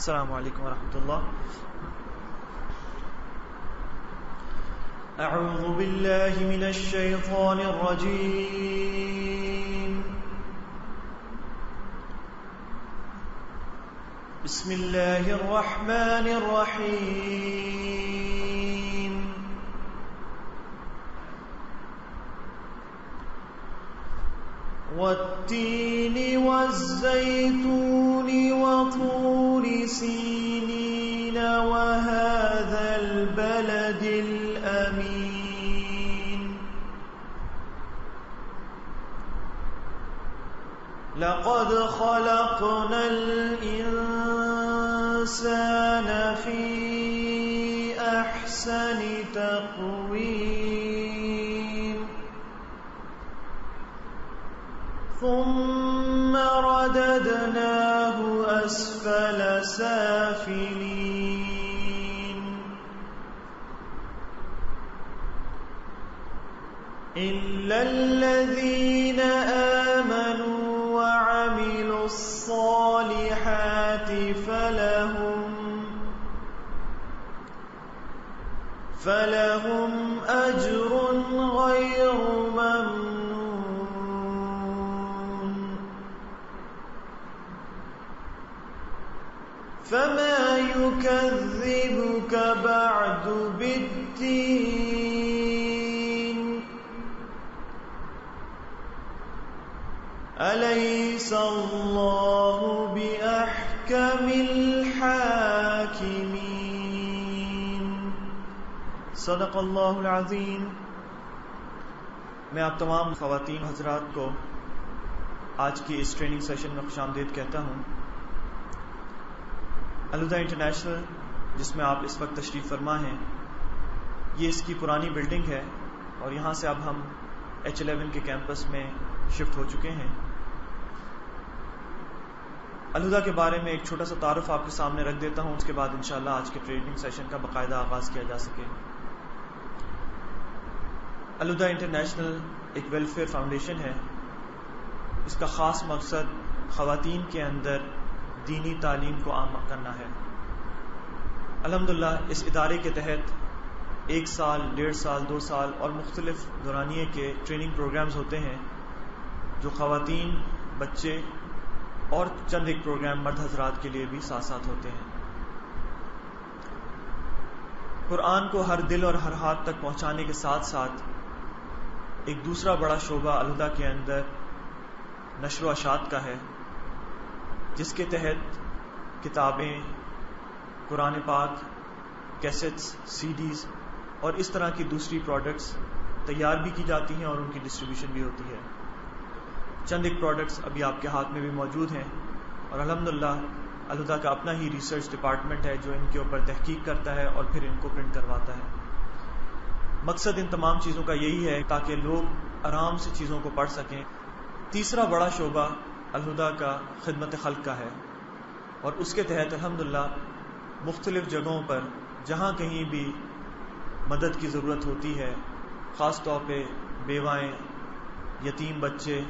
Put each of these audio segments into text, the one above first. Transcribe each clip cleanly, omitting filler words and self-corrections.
السلام علیکم ورحمۃ اللہ. اعوذ باللہ من الشیطان الرجیم. بسم اللہ الرحمن الرحیم. والتین والزیتون وطور سینین وهذا البلد الأمین. لقد خلقنا الإنسان في أحسن تقويم ثم رددناه أسفل سافلين إلا الذين آمنوا وعملوا الصالحات فلهم أجر غير ممنون. فما يكذبك بعد بالدين أليس الله بأحكم الحاكمين. صدق اللہ العظیم. میں آپ تمام خواتین حضرات کو آج کی اس ٹریننگ سیشن میں خوش آمدید کہتا ہوں. الہدا انٹرنیشنل جس میں آپ اس وقت تشریف فرما ہیں، یہ اس کی پرانی بلڈنگ ہے اور یہاں سے اب ہم H11 کے کیمپس میں شفٹ ہو چکے ہیں. الہدا کے بارے میں ایک چھوٹا سا تعارف آپ کے سامنے رکھ دیتا ہوں، اس کے بعد انشاءاللہ آج کے ٹریننگ سیشن کا باقاعدہ آغاز کیا جا سکے. الہدا انٹرنیشنل ایک ویلفیئر فاؤنڈیشن ہے. اس کا خاص مقصد خواتین کے اندر دینی تعلیم کو عام کرنا ہے. الحمدللہ اس ادارے کے تحت 1 سال، 1.5 سال، 2 سال اور مختلف دورانیے کے ٹریننگ پروگرامز ہوتے ہیں جو خواتین، بچے اور چند ایک پروگرام مرد حضرات کے لیے بھی ساتھ ساتھ ہوتے ہیں. قرآن کو ہر دل اور ہر ہاتھ تک پہنچانے کے ساتھ ساتھ ایک دوسرا بڑا شعبہ الہدا کے اندر نشر و اشاعت کا ہے، جس کے تحت کتابیں، قرآن پاک، کیسٹس، CDs اور اس طرح کی دوسری پروڈکٹس تیار بھی کی جاتی ہیں اور ان کی ڈسٹریبیوشن بھی ہوتی ہے. چند ایک پروڈکٹس ابھی آپ کے ہاتھ میں بھی موجود ہیں اور الحمدللہ الہدا کا اپنا ہی ریسرچ ڈپارٹمنٹ ہے جو ان کے اوپر تحقیق کرتا ہے اور پھر ان کو پرنٹ کرواتا ہے. مقصد ان تمام چیزوں کا یہی ہے تاکہ لوگ آرام سے چیزوں کو پڑھ سکیں. تیسرا بڑا شعبہ الہدا کا خدمت خلق کا ہے اور اس کے تحت الحمدللہ مختلف جگہوں پر جہاں کہیں بھی مدد کی ضرورت ہوتی ہے، خاص طور پہ بیوائیں، یتیم بچے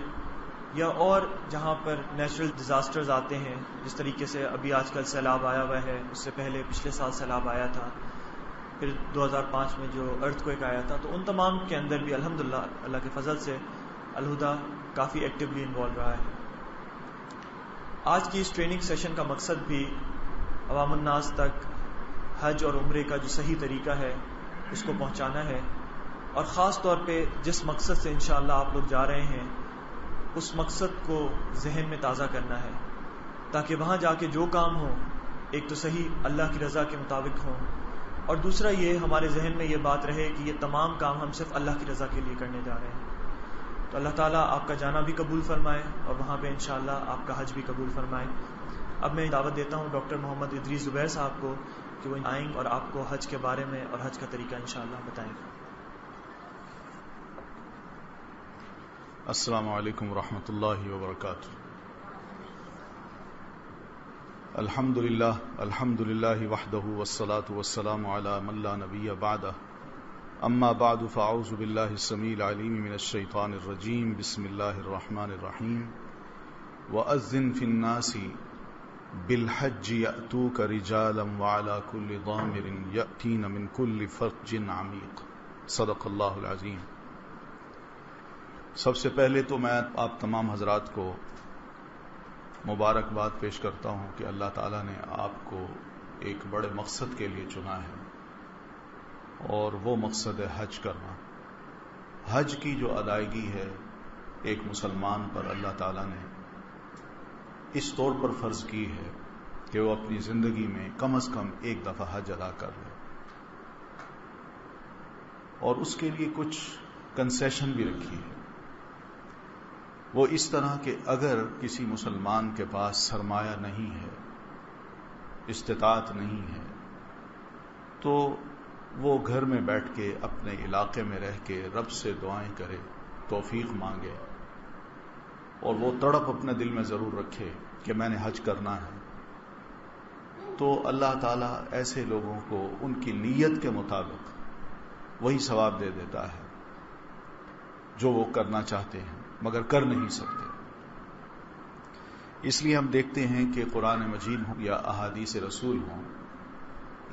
یا اور جہاں پر نیچرل ڈیزاسٹرز آتے ہیں، جس طریقے سے ابھی آج کل سیلاب آیا ہوا ہے، اس سے پہلے پچھلے سال سیلاب آیا تھا، پھر 2005 میں جو ارتھ کوئک آیا تھا، تو ان تمام کے اندر بھی الحمدللہ اللہ کے فضل سے الہدا کافی ایکٹیولی انوالو رہا ہے. آج کی اس ٹریننگ سیشن کا مقصد بھی عوام الناس تک حج اور عمرے کا جو صحیح طریقہ ہے اس کو پہنچانا ہے، اور خاص طور پہ جس مقصد سے انشاءاللہ آپ لوگ جا رہے ہیں اس مقصد کو ذہن میں تازہ کرنا ہے تاکہ وہاں جا کے جو کام ہو ایک تو صحیح اللہ کی رضا کے مطابق ہوں، اور دوسرا یہ ہمارے ذہن میں یہ بات رہے کہ یہ تمام کام ہم صرف اللہ کی رضا کے لیے کرنے جا رہے ہیں. تو اللہ تعالیٰ آپ کا جانا بھی قبول فرمائے اور وہاں پہ انشاءاللہ آپ کا حج بھی قبول فرمائے. اب میں دعوت دیتا ہوں ڈاکٹر محمد ادریس زبیر صاحب کو کہ وہ آئیں اور آپ کو حج کے بارے میں اور حج کا طریقہ انشاءاللہ بتائیں گے. السلام علیکم ورحمۃ اللہ وبرکاتہ. الحمد للہ وحدہ والصلاة والسلام علی من لا نبی بعدہ. اما بعد فاعوذ باللہ السمیع العلیم من الشیطان الرجیم. بسم اللہ الرحمن الرحیم. وأذن فی الناس بالحج یأتوک رجالا وعلی کل ضامر یأتین من کل فج عمیق. صدق اللہ العظیم. سب سے پہلے تو میں آپ تمام حضرات کو مبارکباد پیش کرتا ہوں کہ اللہ تعالیٰ نے آپ کو ایک بڑے مقصد کے لیے چنا ہے، اور وہ مقصد ہے حج کرنا. حج کی جو ادائیگی ہے ایک مسلمان پر اللہ تعالیٰ نے اس طور پر فرض کی ہے کہ وہ اپنی زندگی میں کم از کم ایک دفعہ حج ادا کر لے، اور اس کے لیے کچھ کنسیشن بھی رکھی ہے. وہ اس طرح کہ اگر کسی مسلمان کے پاس سرمایہ نہیں ہے، استطاعت نہیں ہے، تو وہ گھر میں بیٹھ کے اپنے علاقے میں رہ کے رب سے دعائیں کرے، توفیق مانگے، اور وہ تڑپ اپنے دل میں ضرور رکھے کہ میں نے حج کرنا ہے. تو اللہ تعالیٰ ایسے لوگوں کو ان کی نیت کے مطابق وہی ثواب دے دیتا ہے جو وہ کرنا چاہتے ہیں مگر کر نہیں سکتے. اس لیے ہم دیکھتے ہیں کہ قرآن مجید ہوں یا احادیث رسول ہوں،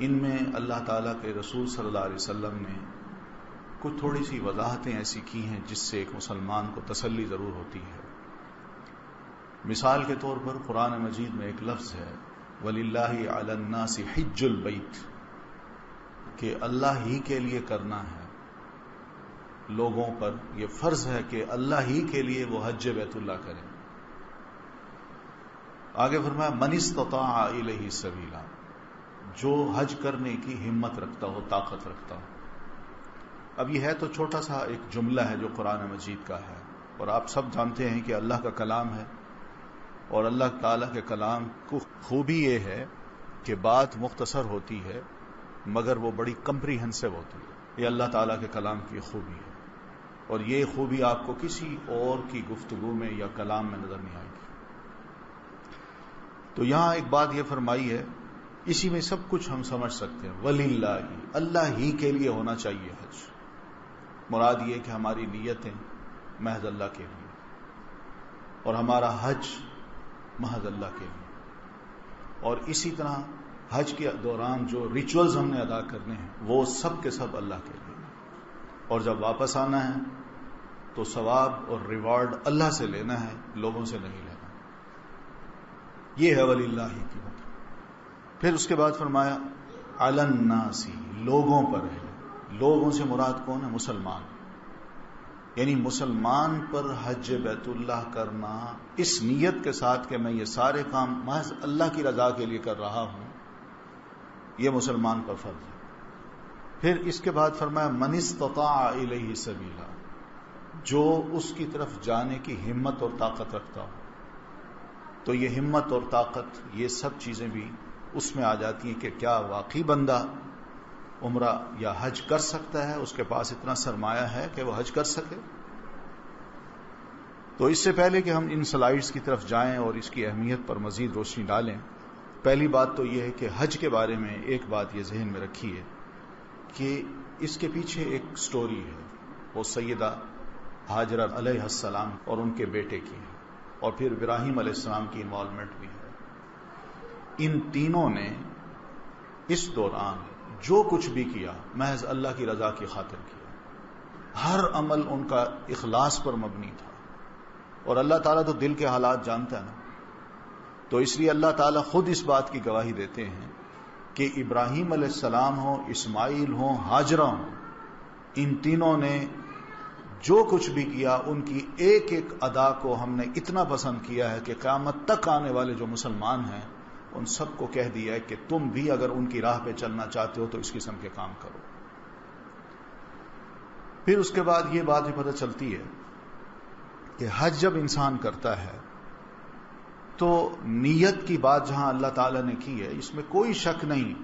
ان میں اللہ تعالیٰ کے رسول صلی اللہ علیہ وسلم نے کچھ تھوڑی سی وضاحتیں ایسی کی ہیں جس سے ایک مسلمان کو تسلی ضرور ہوتی ہے. مثال کے طور پر قرآن مجید میں ایک لفظ ہے وَلِلَّهِ عَلَى النَّاسِ حِجُّ الْبَيْتِ، کہ اللہ ہی کے لیے کرنا ہے، لوگوں پر یہ فرض ہے کہ اللہ ہی کے لیے وہ حج بیت اللہ کریں. آگے فرمایا من استطاع الیہ سبیلا، جو حج کرنے کی ہمت رکھتا ہو، طاقت رکھتا ہو. اب یہ ہے تو چھوٹا سا ایک جملہ ہے جو قرآن مجید کا ہے، اور آپ سب جانتے ہیں کہ اللہ کا کلام ہے، اور اللہ تعالیٰ کے کلام کو خوبی یہ ہے کہ بات مختصر ہوتی ہے مگر وہ بڑی کمپریہنسو ہوتی ہے. یہ اللہ تعالیٰ کے کلام کی خوبی ہے، اور یہ خوبی آپ کو کسی اور کی گفتگو میں یا کلام میں نظر نہیں آئے گی. تو یہاں ایک بات یہ فرمائی ہے، اسی میں سب کچھ ہم سمجھ سکتے ہیں. وَلِلَّهِ، اللہ ہی کے لیے ہونا چاہیے حج. مراد یہ کہ ہماری نیتیں محض اللہ کے لیے، اور ہمارا حج محض اللہ کے لیے. اور اسی طرح حج کے دوران جو ریچولز ہم نے ادا کرنے ہیں وہ سب کے سب اللہ کے لیے، اور جب واپس آنا ہے تو ثواب اور ریوارڈ اللہ سے لینا ہے، لوگوں سے نہیں لینا. یہ ہے ولی اللہ کی بات. پھر اس کے بعد فرمایا علی الناس، لوگوں پر ہے. لوگوں سے مراد کون ہے؟ مسلمان. یعنی مسلمان پر حج بیت اللہ کرنا اس نیت کے ساتھ کہ میں یہ سارے کام محض اللہ کی رضا کے لیے کر رہا ہوں، یہ مسلمان پر فرض ہے. پھر اس کے بعد فرمایا من استطاع الیہ سبیلا، جو اس کی طرف جانے کی ہمت اور طاقت رکھتا ہو. تو یہ ہمت اور طاقت، یہ سب چیزیں بھی اس میں آ جاتی ہیں کہ کیا واقعی بندہ عمرہ یا حج کر سکتا ہے، اس کے پاس اتنا سرمایہ ہے کہ وہ حج کر سکے. تو اس سے پہلے کہ ہم ان سلائیڈز کی طرف جائیں اور اس کی اہمیت پر مزید روشنی ڈالیں، پہلی بات تو یہ ہے کہ حج کے بارے میں ایک بات یہ ذہن میں رکھی ہے کہ اس کے پیچھے ایک سٹوری ہے، وہ سیدہ ہاجرہ علیہ السلام اور ان کے بیٹے کی ہے، اور پھر ابراہیم علیہ السلام کی انوالومنٹ بھی ہے. ان تینوں نے اس دوران جو کچھ بھی کیا محض اللہ کی رضا کی خاطر کیا. ہر عمل ان کا اخلاص پر مبنی تھا، اور اللہ تعالیٰ تو دل کے حالات جانتا ہے نا. تو اس لیے اللہ تعالیٰ خود اس بات کی گواہی دیتے ہیں کہ ابراہیم علیہ السلام ہوں، اسماعیل ہوں، ہاجرہ ہوں، ان تینوں نے جو کچھ بھی کیا ان کی ایک ایک ادا کو ہم نے اتنا پسند کیا ہے کہ قیامت تک آنے والے جو مسلمان ہیں ان سب کو کہہ دیا ہے کہ تم بھی اگر ان کی راہ پہ چلنا چاہتے ہو تو اس قسم کے کام کرو. پھر اس کے بعد یہ بات بھی پتہ چلتی ہے کہ حج جب انسان کرتا ہے تو نیت کی بات جہاں اللہ تعالیٰ نے کی ہے اس میں کوئی شک نہیں.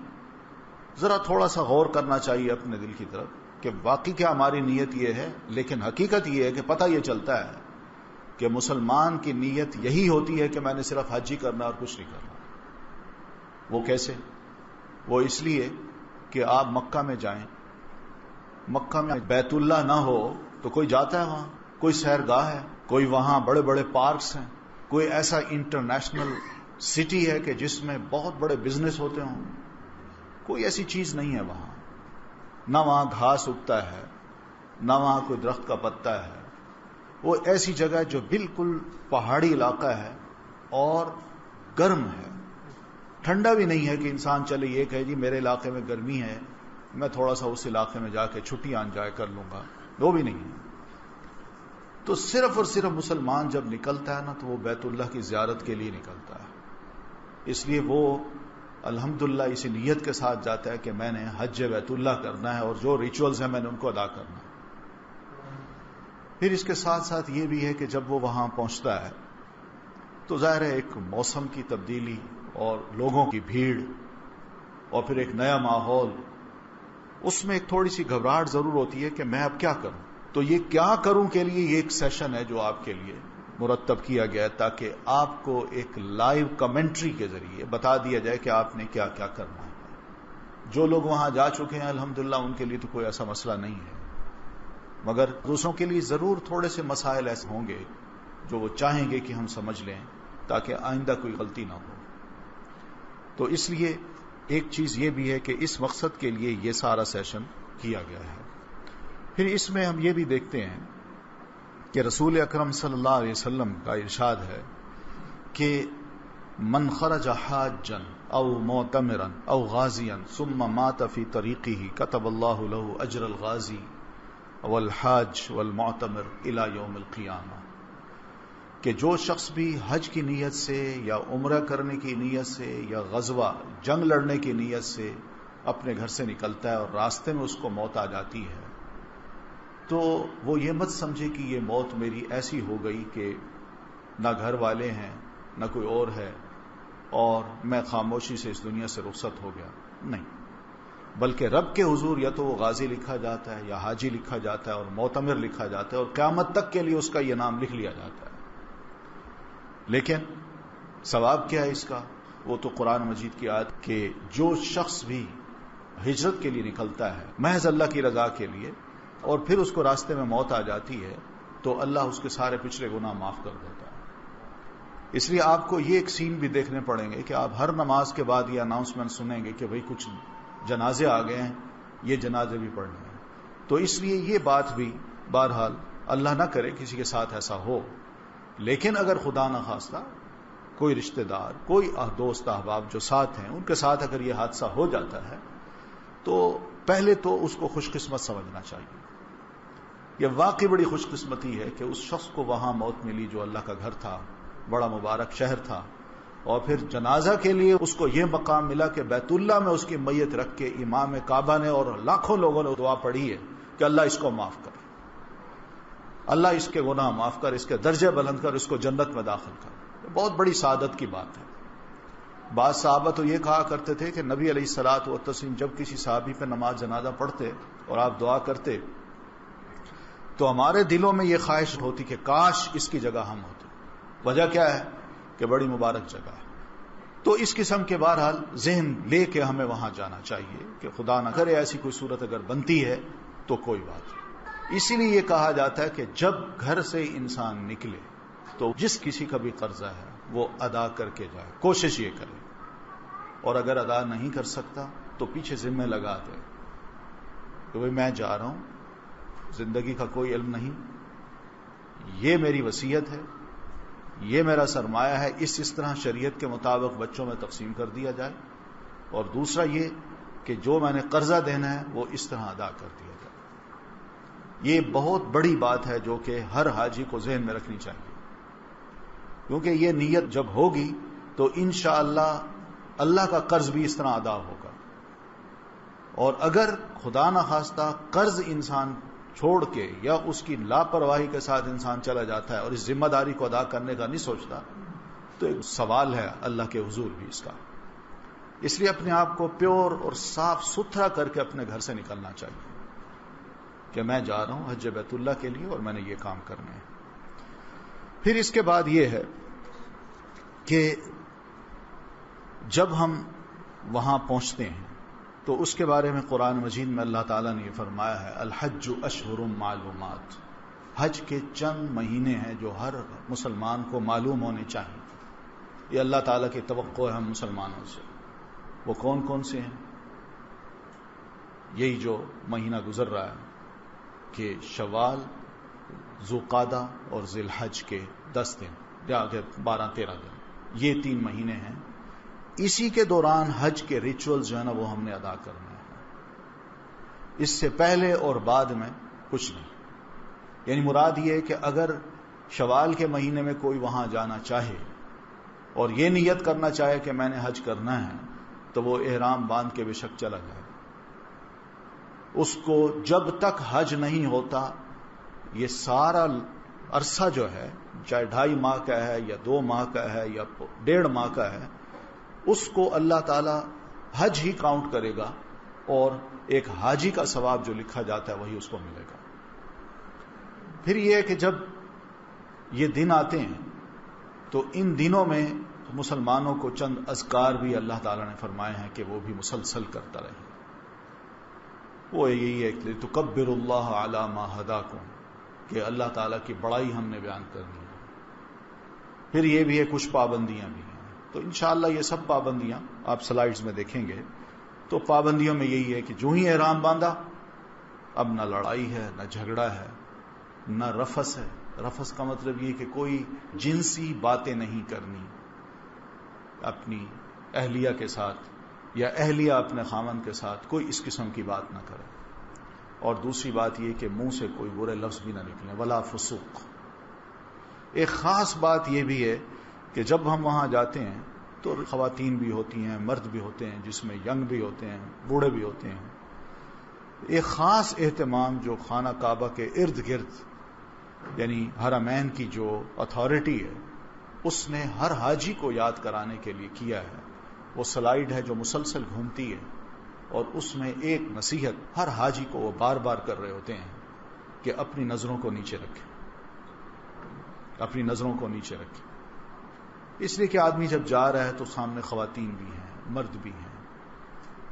ذرا تھوڑا سا غور کرنا چاہیے اپنے دل کی طرف کہ واقعی کیا ہماری نیت یہ ہے. لیکن حقیقت یہ ہے کہ پتہ یہ چلتا ہے کہ مسلمان کی نیت یہی ہوتی ہے کہ میں نے صرف حج ہی کرنا اور کچھ نہیں کرنا. وہ کیسے؟ وہ اس لیے کہ آپ مکہ میں جائیں، مکہ میں بیت اللہ نہ ہو تو کوئی جاتا ہے وہاں؟ کوئی سیر گاہ ہے؟ کوئی وہاں بڑے بڑے پارکس ہیں؟ کوئی ایسا انٹرنیشنل سٹی ہے کہ جس میں بہت بڑے بزنس ہوتے ہوں، کوئی ایسی چیز نہیں ہے وہاں، نہ وہاں گھاس اگتا ہے، نہ وہاں کوئی درخت کا پتا ہے. وہ ایسی جگہ جو بالکل پہاڑی علاقہ ہے اور گرم ہے، ٹھنڈا بھی نہیں ہے کہ انسان چلے یہ کہے جی میرے علاقے میں گرمی ہے، میں تھوڑا سا اس علاقے میں جا کے چھٹیاں انجوائے کر لوں گا، وہ بھی نہیں ہے. تو صرف اور صرف مسلمان جب نکلتا ہے نا تو وہ بیت اللہ کی زیارت کے لیے نکلتا ہے. اس لیے وہ الحمدللہ اسی نیت کے ساتھ جاتا ہے کہ میں نے حج بیت اللہ کرنا ہے اور جو ریچولز ہیں میں نے ان کو ادا کرنا ہے. پھر اس کے ساتھ ساتھ یہ بھی ہے کہ جب وہ وہاں پہنچتا ہے تو ظاہر ہے ایک موسم کی تبدیلی اور لوگوں کی بھیڑ اور پھر ایک نیا ماحول، اس میں ایک تھوڑی سی گھبراہٹ ضرور ہوتی ہے کہ میں اب کیا کروں. تو یہ کیا کروں کے لیے یہ ایک سیشن ہے جو آپ کے لیے مرتب کیا گیا ہے تاکہ آپ کو ایک لائیو کمنٹری کے ذریعے بتا دیا جائے کہ آپ نے کیا کیا کرنا ہے. جو لوگ وہاں جا چکے ہیں الحمدللہ ان کے لیے تو کوئی ایسا مسئلہ نہیں ہے، مگر دوسروں کے لیے ضرور تھوڑے سے مسائل ایسے ہوں گے جو وہ چاہیں گے کہ ہم سمجھ لیں تاکہ آئندہ کوئی غلطی نہ ہو. تو اس لیے ایک چیز یہ بھی ہے کہ اس مقصد کے لیے یہ سارا سیشن کیا گیا ہے. پھر اس میں ہم یہ بھی دیکھتے ہیں کہ رسول اکرم صلی اللہ علیہ وسلم کا ارشاد ہے کہ من خرج حاجا او معتمرا او غازیا ثم مات فی طریقہ کتب اللہ له اجر الغازی والحاج والمعتمر الى یوم القیامہ. کہ جو شخص بھی حج کی نیت سے یا عمرہ کرنے کی نیت سے یا غزوہ جنگ لڑنے کی نیت سے اپنے گھر سے نکلتا ہے اور راستے میں اس کو موت آ جاتی ہے تو وہ یہ مت سمجھے کہ یہ موت میری ایسی ہو گئی کہ نہ گھر والے ہیں نہ کوئی اور ہے اور میں خاموشی سے اس دنیا سے رخصت ہو گیا. نہیں، بلکہ رب کے حضور یا تو وہ غازی لکھا جاتا ہے یا حاجی لکھا جاتا ہے اور معتمر لکھا جاتا ہے اور قیامت تک کے لیے اس کا یہ نام لکھ لیا جاتا ہے. لیکن ثواب کیا ہے اس کا؟ وہ تو قرآن مجید کی آیت کہ جو شخص بھی ہجرت کے لیے نکلتا ہے محض اللہ کی رضا کے لیے اور پھر اس کو راستے میں موت آ جاتی ہے تو اللہ اس کے سارے پچھلے گناہ معاف کر دیتا ہے. اس لیے آپ کو یہ ایک سین بھی دیکھنے پڑیں گے کہ آپ ہر نماز کے بعد یہ اناؤنسمنٹ سنیں گے کہ بھئی کچھ جنازے آ گئے ہیں، یہ جنازے بھی پڑھنے ہیں. تو اس لیے یہ بات بھی بہرحال اللہ نہ کرے کسی کے ساتھ ایسا ہو، لیکن اگر خدا نہ خواستہ کوئی رشتہ دار کوئی دوست احباب جو ساتھ ہیں ان کے ساتھ اگر یہ حادثہ ہو جاتا ہے تو پہلے تو اس کو خوش قسمت سمجھنا چاہیے. یہ واقعی بڑی خوش قسمتی ہے کہ اس شخص کو وہاں موت ملی جو اللہ کا گھر تھا، بڑا مبارک شہر تھا، اور پھر جنازہ کے لیے اس کو یہ مقام ملا کہ بیت اللہ میں اس کی میت رکھ کے امام کعبہ نے اور لاکھوں لوگوں نے دعا پڑھی ہے کہ اللہ اس کو معاف کر، اللہ اس کے گناہ معاف کر، اس کے درجے بلند کر، اس کو جنت میں داخل کر. بہت بڑی سعادت کی بات ہے. بعض صحابہ تو یہ کہا کرتے تھے کہ نبی علیہ الصلوۃ والتسلیم جب کسی صحابی پہ نماز جنازہ پڑھتے اور آپ دعا کرتے تو ہمارے دلوں میں یہ خواہش ہوتی کہ کاش اس کی جگہ ہم ہوتے. وجہ کیا ہے؟ کہ بڑی مبارک جگہ ہے. تو اس قسم کے بہرحال ذہن لے کے ہمیں وہاں جانا چاہیے کہ خدا نہ کرے ایسی کوئی صورت اگر بنتی ہے تو کوئی بات نہیں. اسی لیے یہ کہا جاتا ہے کہ جب گھر سے انسان نکلے تو جس کسی کا بھی قرضہ ہے وہ ادا کر کے جائے، کوشش یہ کرے، اور اگر ادا نہیں کر سکتا تو پیچھے ذمہ لگا دے کہ بھئی میں جا رہا ہوں، زندگی کا کوئی علم نہیں، یہ میری وصیت ہے، یہ میرا سرمایہ ہے، اس طرح شریعت کے مطابق بچوں میں تقسیم کر دیا جائے، اور دوسرا یہ کہ جو میں نے قرضہ دینا ہے وہ اس طرح ادا کر دیا جائے. یہ بہت بڑی بات ہے جو کہ ہر حاجی کو ذہن میں رکھنی چاہیے، کیونکہ یہ نیت جب ہوگی تو انشاءاللہ اللہ کا قرض بھی اس طرح ادا ہوگا. اور اگر خدا نہ خواستہ قرض انسان چھوڑ کے یا اس کی لاپرواہی کے ساتھ انسان چلا جاتا ہے اور اس ذمہ داری کو ادا کرنے کا نہیں سوچتا تو ایک سوال ہے اللہ کے حضور بھی اس کا. اس لیے اپنے آپ کو پیور اور صاف ستھرا کر کے اپنے گھر سے نکلنا چاہیے کہ میں جا رہا ہوں حج بیت اللہ کے لیے اور میں نے یہ کام کرنے ہیں. پھر اس کے بعد یہ ہے کہ جب ہم وہاں پہنچتے ہیں تو اس کے بارے میں قرآن مجید میں اللہ تعالیٰ نے یہ فرمایا ہے الحج اشہر معلومات. حج کے چند مہینے ہیں جو ہر مسلمان کو معلوم ہونے چاہیے. یہ اللہ تعالیٰ کی توقع ہے ہم مسلمانوں سے. وہ کون کون سے ہیں؟ یہی جو مہینہ گزر رہا ہے کہ شوال، ذوالقعدہ اور ذی الحج کے 10 دن یا 12-13 دن، یہ 3 مہینے ہیں. اسی کے دوران حج کے ریچولز جو ہے نا وہ ہم نے ادا کرنے ہیں. اس سے پہلے اور بعد میں کچھ نہیں. یعنی مراد یہ ہے کہ اگر شوال کے مہینے میں کوئی وہاں جانا چاہے اور یہ نیت کرنا چاہے کہ میں نے حج کرنا ہے تو وہ احرام باندھ کے بے شک چلا جائے. اس کو جب تک حج نہیں ہوتا یہ سارا عرصہ جو ہے، چاہے 2.5 ماہ کا ہے یا 2 ماہ کا ہے یا 1.5 ماہ کا ہے، اس کو اللہ تعالی حج ہی کاؤنٹ کرے گا اور ایک حاجی کا ثواب جو لکھا جاتا ہے وہی اس کو ملے گا. پھر یہ ہے کہ جب یہ دن آتے ہیں تو ان دنوں میں مسلمانوں کو چند اذکار بھی اللہ تعالیٰ نے فرمائے ہیں کہ وہ بھی مسلسل کرتا رہے. وہ یہی ہے کہ تکبر اللہ علی ما ہداکم، کہ اللہ تعالیٰ کی بڑائی ہم نے بیان کرنی ہے. پھر یہ بھی ہے کچھ پابندیاں بھی ہیں. تو انشاءاللہ یہ سب پابندیاں آپ سلائیڈز میں دیکھیں گے. تو پابندیوں میں یہی ہے کہ جو ہی احرام باندھا اب نہ لڑائی ہے، نہ جھگڑا ہے، نہ رفث ہے. رفث کا مطلب یہ کہ کوئی جنسی باتیں نہیں کرنی اپنی اہلیہ کے ساتھ یا اہلیہ اپنے خامن کے ساتھ، کوئی اس قسم کی بات نہ کرے. اور دوسری بات یہ کہ منہ سے کوئی برے لفظ بھی نہ نکلیں، ولا فسوق. ایک خاص بات یہ بھی ہے کہ جب ہم وہاں جاتے ہیں تو خواتین بھی ہوتی ہیں، مرد بھی ہوتے ہیں، جس میں ینگ بھی ہوتے ہیں، بوڑھے بھی ہوتے ہیں. ایک خاص اہتمام جو خانہ کعبہ کے ارد گرد یعنی حرمین کی جو اتھارٹی ہے اس نے ہر حاجی کو یاد کرانے کے لیے کیا ہے. وہ سلائیڈ ہے جو مسلسل گھومتی ہے اور اس میں ایک نصیحت ہر حاجی کو وہ بار بار کر رہے ہوتے ہیں کہ اپنی نظروں کو نیچے رکھیں، اپنی نظروں کو نیچے رکھیں. اس لیے کہ آدمی جب جا رہا ہے تو سامنے خواتین بھی ہیں، مرد بھی ہیں،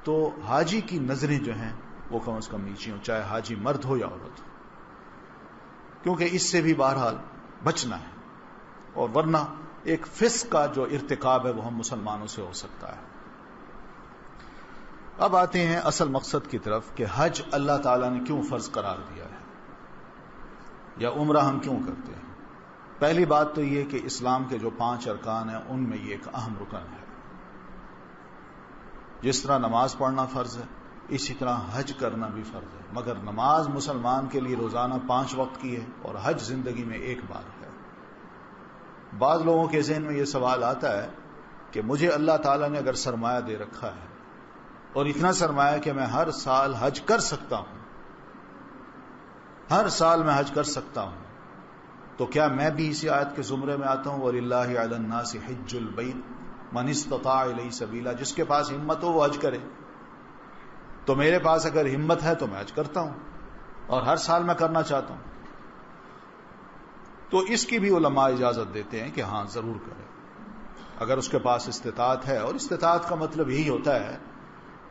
تو حاجی کی نظریں جو ہیں وہ کم از کم نیچے ہوں، چاہے حاجی مرد ہو یا عورت ہو، کیونکہ اس سے بھی بہرحال بچنا ہے. اور ورنہ ایک فسق کا جو ارتکاب ہے وہ ہم مسلمانوں سے ہو سکتا ہے. اب آتے ہیں اصل مقصد کی طرف کہ حج اللہ تعالیٰ نے کیوں فرض قرار دیا ہے یا عمرہ ہم کیوں کرتے ہیں. پہلی بات تو یہ کہ اسلام کے جو 5 ارکان ہیں ان میں یہ ایک اہم رکن ہے. جس طرح نماز پڑھنا فرض ہے اسی طرح حج کرنا بھی فرض ہے. مگر نماز مسلمان کے لیے روزانہ 5 وقت کی ہے اور حج زندگی میں ایک بار ہے. بعض لوگوں کے ذہن میں یہ سوال آتا ہے کہ مجھے اللہ تعالیٰ نے اگر سرمایہ دے رکھا ہے اور اتنا سرمایہ کہ میں ہر سال حج کر سکتا ہوں، ہر سال میں حج کر سکتا ہوں، تو کیا میں بھی اسی آیت کے زمرے میں آتا ہوں وَلِلَّهِ عَلَى النَّاسِ حِجُّ الْبَيْتِ مَنِ اسْتَطَاعَ إِلَيْهِ سَبِيلًا، جس کے پاس ہمت ہو وہ حج کرے. تو میرے پاس اگر ہمت ہے تو میں حج کرتا ہوں اور ہر سال میں کرنا چاہتا ہوں. تو اس کی بھی علماء اجازت دیتے ہیں کہ ہاں ضرور کرے اگر اس کے پاس استطاعت ہے. اور استطاعت کا مطلب یہی ہوتا ہے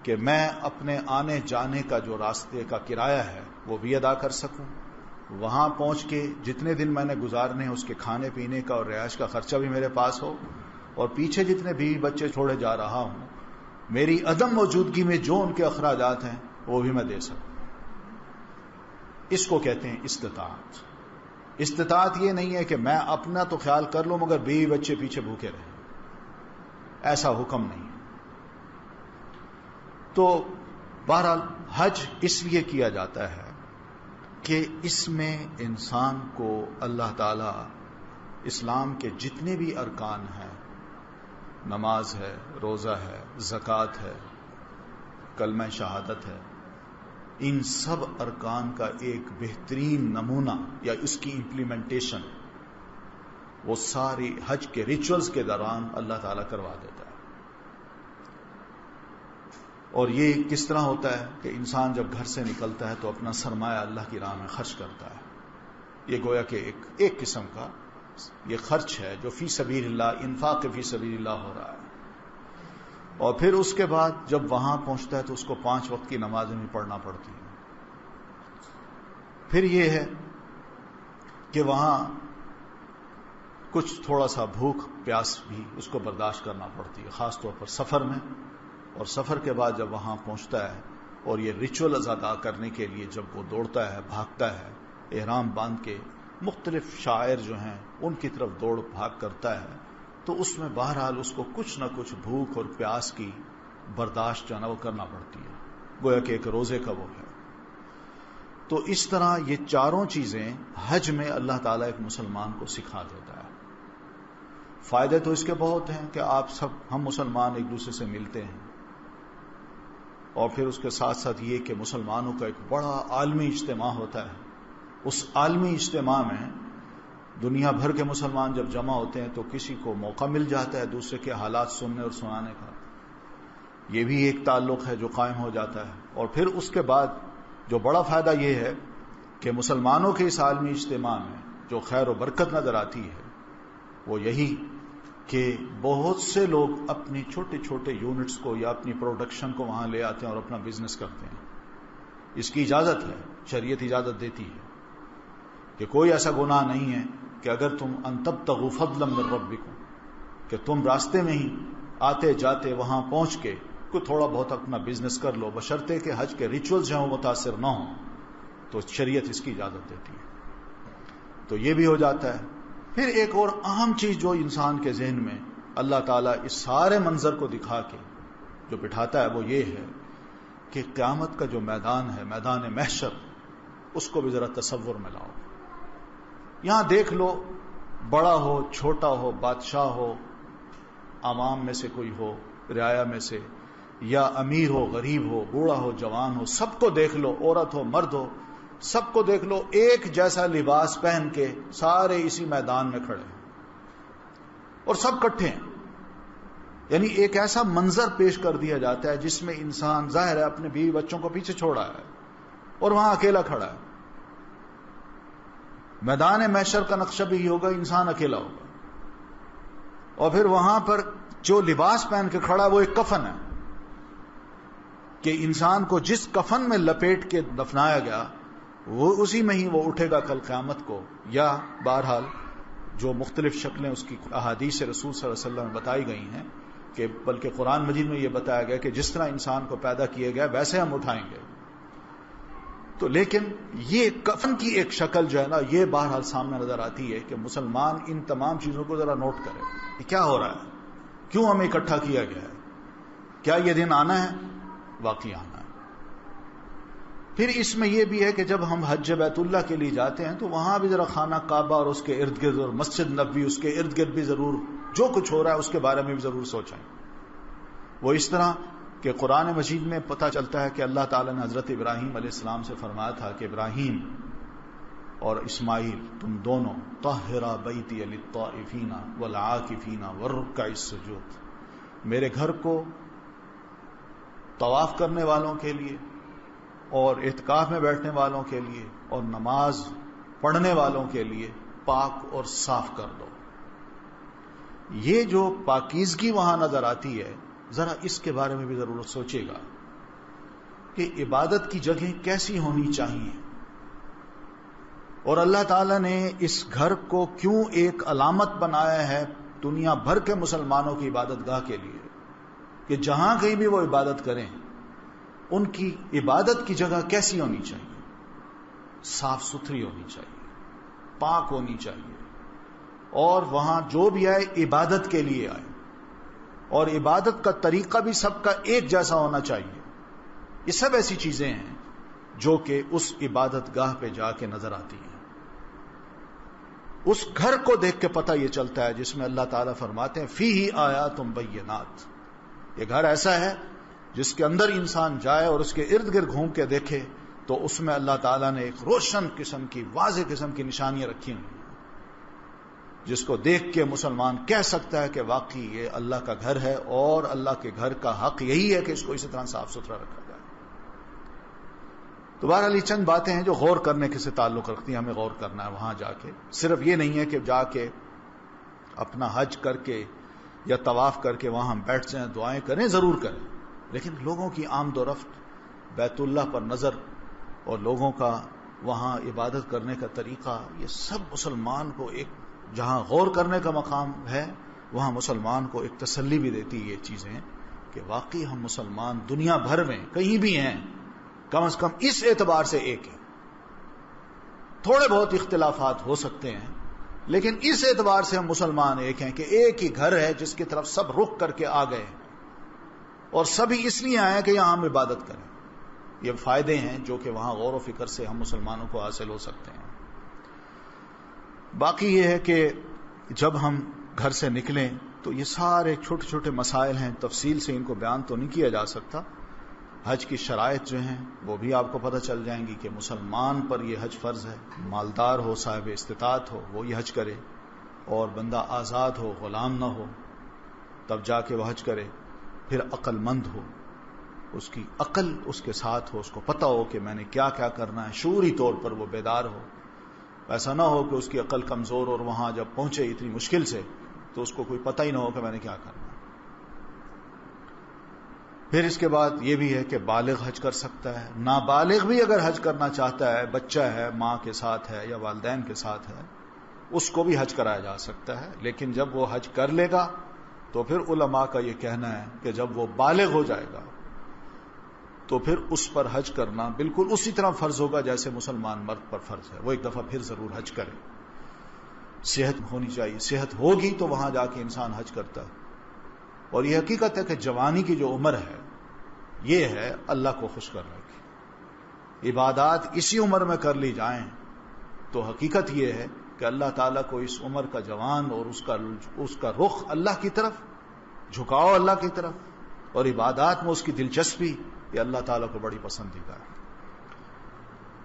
کہ میں اپنے آنے جانے کا جو راستے کا کرایہ ہے وہ بھی ادا کر سکوں، وہاں پہنچ کے جتنے دن میں نے گزارنے ہیں اس کے کھانے پینے کا اور رہائش کا خرچہ بھی میرے پاس ہو، اور پیچھے جتنے بیوی بچے چھوڑے جا رہا ہوں میری عدم موجودگی میں جو ان کے اخراجات ہیں وہ بھی میں دے سکوں. اس کو کہتے ہیں استطاعت. استطاعت یہ نہیں ہے کہ میں اپنا تو خیال کر لوں مگر بیوی بچے پیچھے بھوکے رہیں، ایسا حکم نہیں ہے. تو بہرحال حج اس لیے کیا جاتا ہے کہ اس میں انسان کو اللہ تعالی اسلام کے جتنے بھی ارکان ہیں، نماز ہے، روزہ ہے، زکوٰۃ ہے، کلمہ شہادت ہے، ان سب ارکان کا ایک بہترین نمونہ یا اس کی امپلیمنٹیشن وہ ساری حج کے ریچولز کے دوران اللہ تعالیٰ کروا دیتا ہے. اور یہ کس طرح ہوتا ہے کہ انسان جب گھر سے نکلتا ہے تو اپنا سرمایہ اللہ کی راہ میں خرچ کرتا ہے. یہ گویا کہ ایک قسم کا یہ خرچ ہے جو فی سبیل اللہ، انفاق فی سبیل اللہ ہو رہا ہے. اور پھر اس کے بعد جب وہاں پہنچتا ہے تو اس کو 5 وقت کی نمازیں بھی پڑھنا پڑتی ہیں. پھر یہ ہے کہ وہاں کچھ تھوڑا سا بھوک پیاس بھی اس کو برداشت کرنا پڑتی ہے، خاص طور پر سفر میں، اور سفر کے بعد جب وہاں پہنچتا ہے اور یہ ریچولز ادا کرنے کے لیے جب وہ دوڑتا ہے، بھاگتا ہے، احرام باندھ کے مختلف شاعر جو ہیں ان کی طرف دوڑ بھاگ کرتا ہے، تو اس میں بہرحال اس کو کچھ نہ کچھ بھوک اور پیاس کی برداشت جو ہے نا وہ کرنا پڑتی ہے، گویا کہ ایک روزے کا وہ ہے۔ تو اس طرح یہ چاروں چیزیں حج میں اللہ تعالیٰ ایک مسلمان کو سکھا دیتا ہے۔ فائدے تو اس کے بہت ہیں کہ ہم مسلمان ایک دوسرے سے ملتے ہیں، اور پھر اس کے ساتھ ساتھ یہ کہ مسلمانوں کا ایک بڑا عالمی اجتماع ہوتا ہے۔ اس عالمی اجتماع میں دنیا بھر کے مسلمان جب جمع ہوتے ہیں تو کسی کو موقع مل جاتا ہے دوسرے کے حالات سننے اور سنانے کا، یہ بھی ایک تعلق ہے جو قائم ہو جاتا ہے۔ اور پھر اس کے بعد جو بڑا فائدہ یہ ہے کہ مسلمانوں کے اس عالمی اجتماع میں جو خیر و برکت نظر آتی ہے وہ یہی کہ بہت سے لوگ اپنی چھوٹے چھوٹے یونٹس کو یا اپنی پروڈکشن کو وہاں لے آتے ہیں اور اپنا بزنس کرتے ہیں۔ اس کی اجازت ہے، شریعت اجازت دیتی ہے کہ کوئی ایسا گناہ نہیں ہے کہ اگر تم ان تبتغوا فضلا من ربکم، کہ تم راستے میں ہی آتے جاتے وہاں پہنچ کے کوئی تھوڑا بہت اپنا بزنس کر لو، بشرطے کہ حج کے ریچولز جو ہیں وہ متاثر نہ ہوں، تو شریعت اس کی اجازت دیتی ہے۔ تو یہ بھی ہو جاتا ہے۔ پھر ایک اور اہم چیز جو انسان کے ذہن میں اللہ تعالیٰ اس سارے منظر کو دکھا کے جو بٹھاتا ہے وہ یہ ہے کہ قیامت کا جو میدان ہے، میدان محشر، اس کو بھی ذرا تصور میں لاؤ۔ یہاں دیکھ لو، بڑا ہو چھوٹا ہو، بادشاہ ہو، عوام میں سے کوئی ہو، رعایا میں سے، یا امیر ہو غریب ہو، بوڑھا ہو جوان ہو، سب کو دیکھ لو، عورت ہو مرد ہو، سب کو دیکھ لو، ایک جیسا لباس پہن کے سارے اسی میدان میں کھڑے ہیں اور سب کٹھے ہیں۔ یعنی ایک ایسا منظر پیش کر دیا جاتا ہے جس میں انسان ظاہر ہے اپنے بیوی بچوں کو پیچھے چھوڑا ہے اور وہاں اکیلا کھڑا ہے۔ میدان محشر کا نقشہ بھی ہوگا، انسان اکیلا ہوگا، اور پھر وہاں پر جو لباس پہن کے کھڑا ہے وہ ایک کفن ہے کہ انسان کو جس کفن میں لپیٹ کے دفنایا گیا وہ اسی میں ہی وہ اٹھے گا کل قیامت کو، یا بہرحال جو مختلف شکلیں اس کی احادیث رسول صلی اللہ علیہ وسلم میں بتائی گئی ہیں، کہ بلکہ قرآن مجید میں یہ بتایا گیا کہ جس طرح انسان کو پیدا کیا گیا ویسے ہم اٹھائیں گے۔ تو لیکن یہ کفن کی ایک شکل جو ہے نا، یہ بہرحال سامنے نظر آتی ہے کہ مسلمان ان تمام چیزوں کو ذرا نوٹ کرے کہ کیا ہو رہا ہے، کیوں ہمیں اکٹھا کیا گیا ہے، کیا یہ دن آنا ہے؟ واقعی آنا ہے۔ پھر اس میں یہ بھی ہے کہ جب ہم حج بیت اللہ کے لیے جاتے ہیں تو وہاں بھی ذرا خانہ کعبہ اور اس کے ارد گرد اور مسجد نبوی اس کے ارد گرد بھی ضرور جو کچھ ہو رہا ہے اس کے بارے میں بھی ضرور سوچیں۔ وہ اس طرح کہ قرآن مجید میں پتہ چلتا ہے کہ اللہ تعالیٰ نے حضرت ابراہیم علیہ السلام سے فرمایا تھا کہ ابراہیم اور اسماعیل تم دونوں طہرا بیتی للطائفین والعاکفین والرکع السجود، میرے گھر کو طواف کرنے والوں کے لیے اور اعتکاف میں بیٹھنے والوں کے لیے اور نماز پڑھنے والوں کے لیے پاک اور صاف کر دو۔ یہ جو پاکیزگی وہاں نظر آتی ہے، ذرا اس کے بارے میں بھی ضرورت سوچے گا کہ عبادت کی جگہ کیسی ہونی چاہیے، اور اللہ تعالیٰ نے اس گھر کو کیوں ایک علامت بنایا ہے دنیا بھر کے مسلمانوں کی عبادت گاہ کے لیے، کہ جہاں کہیں بھی وہ عبادت کریں ان کی عبادت کی جگہ کیسی ہونی چاہیے، صاف ستھری ہونی چاہیے، پاک ہونی چاہیے، اور وہاں جو بھی آئے عبادت کے لیے آئے، اور عبادت کا طریقہ بھی سب کا ایک جیسا ہونا چاہیے۔ یہ سب ایسی چیزیں ہیں جو کہ اس عبادت گاہ پہ جا کے نظر آتی ہیں۔ اس گھر کو دیکھ کے پتہ یہ چلتا ہے جس میں اللہ تعالیٰ فرماتے ہیں فیہ آیات بینات، یہ گھر ایسا ہے جس کے اندر انسان جائے اور اس کے ارد گرد گھوم کے دیکھے تو اس میں اللہ تعالیٰ نے ایک روشن قسم کی واضح قسم کی نشانیاں رکھی ہوئی ہیں، جس کو دیکھ کے مسلمان کہہ سکتا ہے کہ واقعی یہ اللہ کا گھر ہے، اور اللہ کے گھر کا حق یہی ہے کہ اس کو اسی طرح صاف ستھرا رکھا جائے۔ تو بہرحال یہ چند باتیں ہیں جو غور کرنے کے سے تعلق رکھتی ہیں، ہمیں غور کرنا ہے وہاں جا کے۔ صرف یہ نہیں ہے کہ جا کے اپنا حج کر کے یا طواف کر کے وہاں ہم بیٹھ جائیں، دعائیں کریں، ضرور کریں، لیکن لوگوں کی آمد و رفت، بیت اللہ پر نظر اور لوگوں کا وہاں عبادت کرنے کا طریقہ، یہ سب مسلمان کو ایک جہاں غور کرنے کا مقام ہے وہاں مسلمان کو ایک تسلی بھی دیتی یہ چیزیں کہ واقعی ہم مسلمان دنیا بھر میں کہیں بھی ہیں کم از کم اس اعتبار سے ایک ہیں. تھوڑے بہت اختلافات ہو سکتے ہیں لیکن اس اعتبار سے ہم مسلمان ایک ہیں کہ ایک ہی گھر ہے جس کی طرف سب رخ کر کے آ گئے ہیں اور سبھی اس لیے آئے کہ یہاں ہم عبادت کریں. یہ فائدے ہیں جو کہ وہاں غور و فکر سے ہم مسلمانوں کو حاصل ہو سکتے ہیں. باقی یہ ہے کہ جب ہم گھر سے نکلیں تو یہ سارے چھوٹے چھوٹے مسائل ہیں, تفصیل سے ان کو بیان تو نہیں کیا جا سکتا. حج کی شرائط جو ہیں وہ بھی آپ کو پتہ چل جائیں گی کہ مسلمان پر یہ حج فرض ہے, مالدار ہو, صاحب استطاعت ہو وہ یہ حج کرے, اور بندہ آزاد ہو, غلام نہ ہو, تب جا کے وہ حج کرے. پھر عقل مند ہو, اس کی عقل اس کے ساتھ ہو, اس کو پتہ ہو کہ میں نے کیا کیا کرنا ہے, شعوری طور پر وہ بیدار ہو. ایسا نہ ہو کہ اس کی عقل کمزور اور وہاں جب پہنچے اتنی مشکل سے تو اس کو کوئی پتہ ہی نہ ہو کہ میں نے کیا کرنا. پھر اس کے بعد یہ بھی ہے کہ بالغ حج کر سکتا ہے, نابالغ بھی اگر حج کرنا چاہتا ہے, بچہ ہے, ماں کے ساتھ ہے یا والدین کے ساتھ ہے, اس کو بھی حج کرایا جا سکتا ہے. لیکن جب وہ حج کر لے گا تو پھر علماء کا یہ کہنا ہے کہ جب وہ بالغ ہو جائے گا تو پھر اس پر حج کرنا بالکل اسی طرح فرض ہوگا جیسے مسلمان مرد پر فرض ہے. وہ ایک دفعہ پھر ضرور حج کرے. صحت ہونی چاہیے, صحت ہوگی تو وہاں جا کے انسان حج کرتا ہے. اور یہ حقیقت ہے کہ جوانی کی جو عمر ہے یہ ہے اللہ کو خوش کرنے کی. عبادات اسی عمر میں کر لی جائیں تو حقیقت یہ ہے کہ اللہ تعالیٰ کو اس عمر کا جوان اور اس کا رخ اللہ کی طرف, جھکاؤ اللہ کی طرف, اور عبادات میں اس کی دلچسپی, یہ اللہ تعالیٰ کو بڑی پسندیدہ ہے.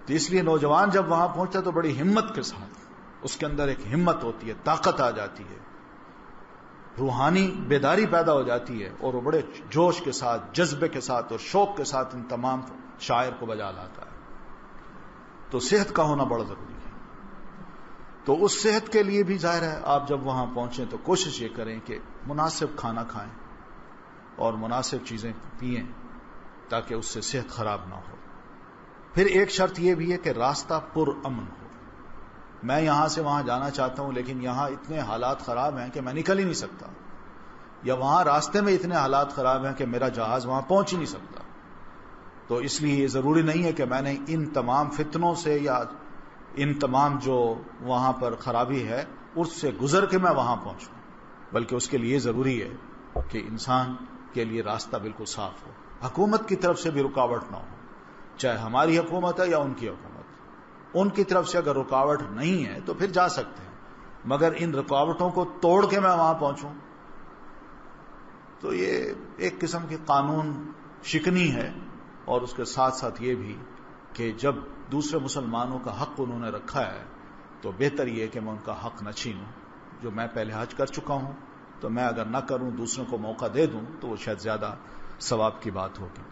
تو اس لیے نوجوان جب وہاں پہنچتا ہے تو بڑی ہمت کے ساتھ, اس کے اندر ایک ہمت ہوتی ہے, طاقت آ جاتی ہے, روحانی بیداری پیدا ہو جاتی ہے, اور وہ بڑے جوش کے ساتھ, جذبے کے ساتھ اور شوق کے ساتھ ان تمام شاعر کو بجا لاتا ہے. تو صحت کا ہونا بڑا ضروری ہے. تو اس صحت کے لیے بھی ظاہر ہے آپ جب وہاں پہنچیں تو کوشش یہ کریں کہ مناسب کھانا کھائیں اور مناسب چیزیں پئیں تاکہ اس سے صحت خراب نہ ہو. پھر ایک شرط یہ بھی ہے کہ راستہ پر امن ہو. میں یہاں سے وہاں جانا چاہتا ہوں لیکن یہاں اتنے حالات خراب ہیں کہ میں نکل ہی نہیں سکتا, یا وہاں راستے میں اتنے حالات خراب ہیں کہ میرا جہاز وہاں پہنچ ہی نہیں سکتا. تو اس لیے یہ ضروری نہیں ہے کہ میں نے ان تمام فتنوں سے یا ان تمام جو وہاں پر خرابی ہے اس سے گزر کے میں وہاں پہنچوں, بلکہ اس کے لیے ضروری ہے کہ انسان کے لیے راستہ بالکل صاف ہو, حکومت کی طرف سے بھی رکاوٹ نہ ہو, چاہے ہماری حکومت ہے یا ان کی حکومت. ان کی طرف سے اگر رکاوٹ نہیں ہے تو پھر جا سکتے ہیں, مگر ان رکاوٹوں کو توڑ کے میں وہاں پہنچوں تو یہ ایک قسم کی قانون شکنی ہے. اور اس کے ساتھ ساتھ یہ بھی کہ جب دوسرے مسلمانوں کا حق انہوں نے رکھا ہے تو بہتر یہ ہے کہ میں ان کا حق نہ چھینوں. جو میں پہلے حج کر چکا ہوں تو میں اگر نہ کروں, دوسروں کو موقع دے دوں تو وہ شاید زیادہ ثواب کی بات ہوگی.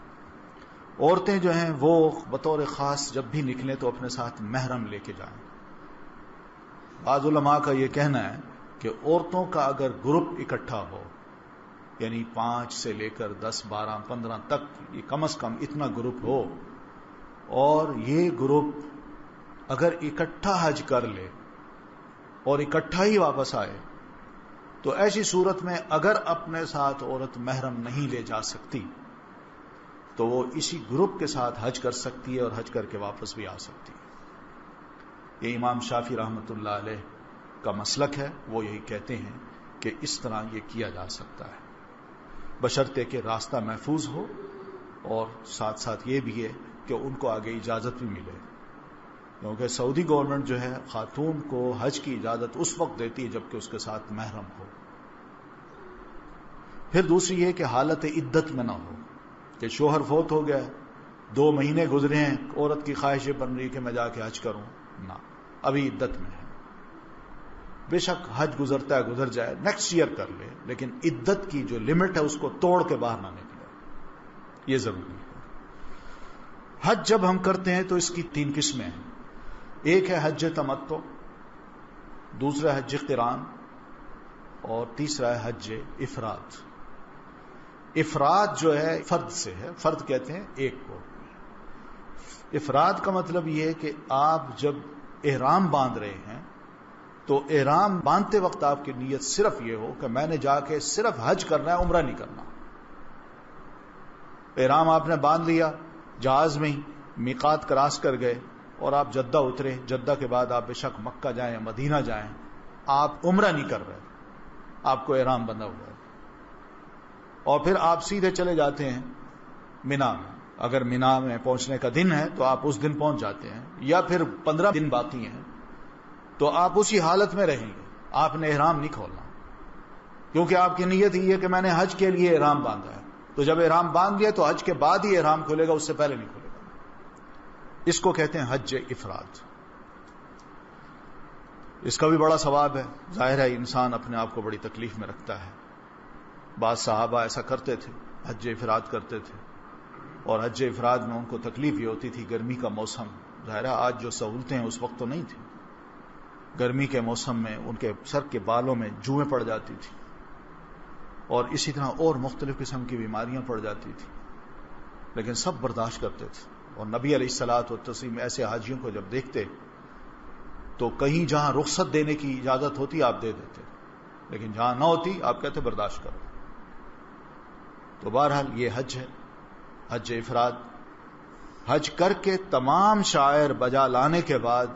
عورتیں جو ہیں وہ بطور خاص جب بھی نکلیں تو اپنے ساتھ محرم لے کے جائیں. بعض علماء کا یہ کہنا ہے کہ عورتوں کا اگر گروپ اکٹھا ہو, یعنی 5 سے لے کر 10, 12, 15 تک, یہ کم از کم اتنا گروپ ہو, اور یہ گروپ اگر اکٹھا حج کر لے اور اکٹھا ہی واپس آئے تو ایسی صورت میں اگر اپنے ساتھ عورت محرم نہیں لے جا سکتی تو وہ اسی گروپ کے ساتھ حج کر سکتی ہے اور حج کر کے واپس بھی آ سکتی ہے. یہ امام شافعی رحمۃ اللہ علیہ کا مسلک ہے, وہ یہی کہتے ہیں کہ اس طرح یہ کیا جا سکتا ہے بشرطے کہ راستہ محفوظ ہو, اور ساتھ ساتھ یہ بھی ہے کہ ان کو آگے اجازت بھی ملے, کیونکہ سعودی گورنمنٹ جو ہے خاتون کو حج کی اجازت اس وقت دیتی ہے جبکہ اس کے ساتھ محرم ہو. پھر دوسری یہ کہ حالت عدت میں نہ ہو کہ شوہر فوت ہو گیا, 2 مہینے گزرے ہیں, عورت کی خواہش بن رہی کہ میں جا کے حج کروں, نہ, ابھی عدت میں ہے. بے شک حج گزرتا ہے گزر جائے, نیکسٹ ایئر کر لے, لیکن عدت کی جو لمٹ ہے اس کو توڑ کے باہر نہ نکلے, یہ ضروری ہے. حج جب ہم کرتے ہیں تو اس کی 3 قسمیں ہیں. ایک ہے حج تمتع, دوسرا حج قران, اور تیسرا ہے حج افراد. افراد جو ہے فرد سے ہے, فرد کہتے ہیں ایک کو. افراد کا مطلب یہ ہے کہ آپ جب احرام باندھ رہے ہیں تو احرام باندھتے وقت آپ کی نیت صرف یہ ہو کہ میں نے جا کے صرف حج کرنا ہے، عمرہ نہیں کرنا. احرام آپ نے باندھ لیا، جہاز میں ہی میقات کراس کر گئے اور آپ جدہ اترے. جدہ کے بعد آپ بے شک مکہ جائیں یا مدینہ جائیں، آپ عمرہ نہیں کر رہے، آپ کو احرام بندھا ہوا ہے. اور پھر آپ سیدھے چلے جاتے ہیں مینا میں. اگر مینا میں پہنچنے کا دن ہے تو آپ اس دن پہنچ جاتے ہیں، یا پھر 15 دن باقی ہیں تو آپ اسی حالت میں رہیں گے. آپ نے احرام نہیں کھولنا، کیونکہ آپ کی نیت یہ ہے کہ میں نے حج کے لیے احرام باندھا ہے. تو جب احرام باندھ لیا تو حج کے بعد ہی احرام کھولے گا، اس سے پہلے نہیں کھولے گا. اس کو کہتے ہیں حج افراد. اس کا بھی بڑا ثواب ہے. ظاہر ہے انسان اپنے آپ کو بڑی تکلیف میں رکھتا ہے. بعض صحابہ ایسا کرتے تھے، حج افراد کرتے تھے، اور حج افراد میں ان کو تکلیف یہ ہوتی تھی، گرمی کا موسم. ظاہر ہے آج جو سہولتیں ہیں اس وقت تو نہیں تھی. گرمی کے موسم میں ان کے سر کے بالوں میں جوئیں پڑ جاتی تھی، اور اسی طرح اور مختلف قسم کی بیماریاں پڑ جاتی تھی، لیکن سب برداشت کرتے تھے. اور نبی علیہ الصلوۃ والتسلیم ایسے حاجیوں کو جب دیکھتے تو کہیں جہاں رخصت دینے کی اجازت ہوتی آپ دے دیتے، لیکن جہاں نہ ہوتی آپ کہتے برداشت کرو. تو بہرحال یہ حج ہے، حج افراد. حج کر کے تمام شعائر بجا لانے کے بعد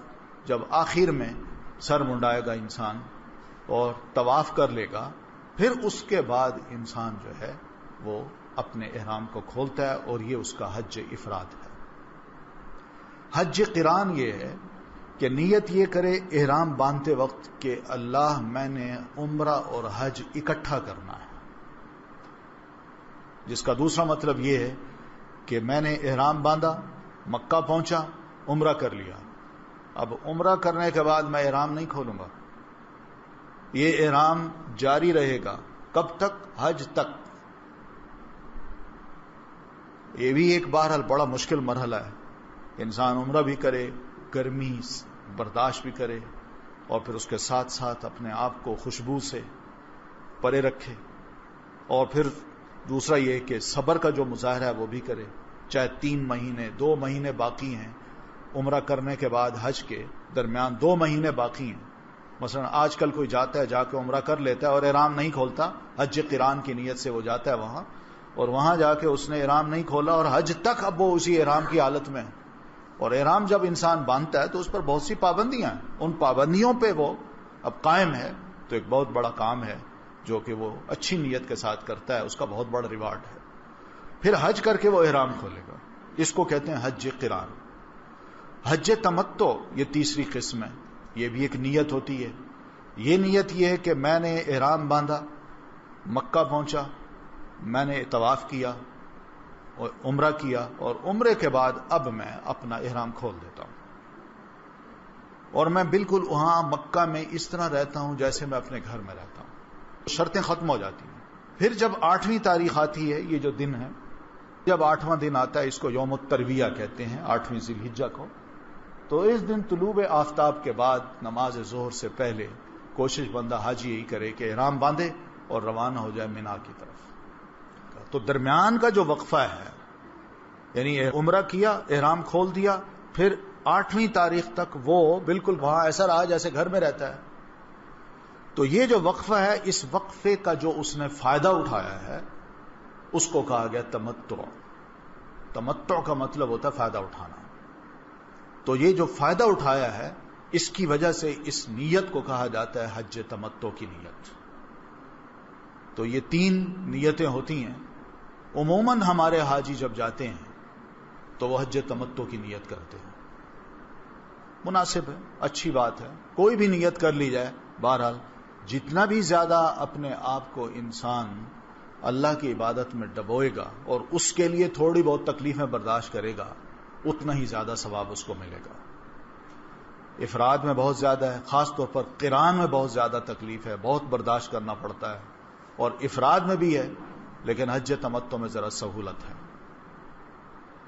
جب آخر میں سر منڈائے گا انسان اور طواف کر لے گا، پھر اس کے بعد انسان جو ہے وہ اپنے احرام کو کھولتا ہے، اور یہ اس کا حج افراد ہے. حج قران یہ ہے کہ نیت یہ کرے احرام باندھتے وقت کہ اللہ میں نے عمرہ اور حج اکٹھا کرنا ہے، جس کا دوسرا مطلب یہ ہے کہ میں نے احرام باندھا، مکہ پہنچا، عمرہ کر لیا. اب عمرہ کرنے کے بعد میں احرام نہیں کھولوں گا، یہ احرام جاری رہے گا. کب تک؟ حج تک. یہ بھی ایک بہرحال بڑا مشکل مرحلہ ہے. انسان عمرہ بھی کرے، گرمی برداشت بھی کرے، اور پھر اس کے ساتھ ساتھ اپنے آپ کو خوشبو سے پرے رکھے، اور پھر دوسرا یہ کہ صبر کا جو مظاہرہ ہے وہ بھی کرے. چاہے 3 مہینے 2 مہینے باقی ہیں عمرہ کرنے کے بعد، حج کے درمیان 2 مہینے باقی ہیں. مثلا آج کل کوئی جاتا ہے، جا کے عمرہ کر لیتا ہے اور احرام نہیں کھولتا، حج قران کی نیت سے وہ جاتا ہے وہاں، اور وہاں جا کے اس نے احرام نہیں کھولا، اور حج تک اب وہ اسی احرام کی حالت میں ہے. اور احرام جب انسان باندھتا ہے تو اس پر بہت سی پابندیاں ہیں، ان پابندیوں پہ وہ اب قائم ہے. تو ایک بہت بڑا کام ہے جو کہ وہ اچھی نیت کے ساتھ کرتا ہے، اس کا بہت بڑا ریوارڈ ہے. پھر حج کر کے وہ احرام کھولے گا. اس کو کہتے ہیں حج قران. حج تمتع یہ تیسری قسم ہے. یہ بھی ایک نیت ہوتی ہے. یہ نیت یہ ہے کہ میں نے احرام باندھا، مکہ پہنچا، میں نے طواف کیا اور عمرہ کیا، اور عمرے کے بعد اب میں اپنا احرام کھول دیتا ہوں، اور میں بالکل وہاں مکہ میں اس طرح رہتا ہوں جیسے میں اپنے گھر میں رہتا ہوں. شرطیں ختم ہو جاتی ہیں. پھر جب 8ویں تاریخ آتی ہے، یہ جو دن ہے، جب 8واں دن آتا ہے، اس کو یوم الترویہ کہتے ہیں، 8ویں ذی الحجہ کو. تو اس دن طلوع آفتاب کے بعد نماز ظہر سے پہلے کوشش بندہ حاجی یہی کرے کہ احرام باندھے اور روانہ ہو جائے مینا کی طرف. تو درمیان کا جو وقفہ ہے، یعنی عمرہ کیا، احرام کھول دیا، پھر 8ویں تاریخ تک وہ بالکل وہاں ایسا رہا جیسے گھر میں رہتا ہے. تو یہ جو وقفہ ہے، اس وقفے کا جو اس نے فائدہ اٹھایا ہے اس کو کہا گیا تمتع. تمتع کا مطلب ہوتا ہے فائدہ اٹھانا. تو یہ جو فائدہ اٹھایا ہے اس کی وجہ سے اس نیت کو کہا جاتا ہے حج تمتع کی نیت. تو یہ 3 نیتیں ہوتی ہیں. عموماً ہمارے حاجی جب جاتے ہیں تو وہ حج تمتع کی نیت کرتے ہیں. مناسب ہے، اچھی بات ہے، کوئی بھی نیت کر لی جائے. بہرحال جتنا بھی زیادہ اپنے آپ کو انسان اللہ کی عبادت میں ڈبوئے گا اور اس کے لیے تھوڑی بہت تکلیفیں برداشت کرے گا، اتنا ہی زیادہ ثواب اس کو ملے گا. افراد میں بہت زیادہ ہے، خاص طور پر قران میں بہت زیادہ تکلیف ہے، بہت برداشت کرنا پڑتا ہے، اور افراد میں بھی ہے، لیکن حج تمتع میں ذرا سہولت ہے.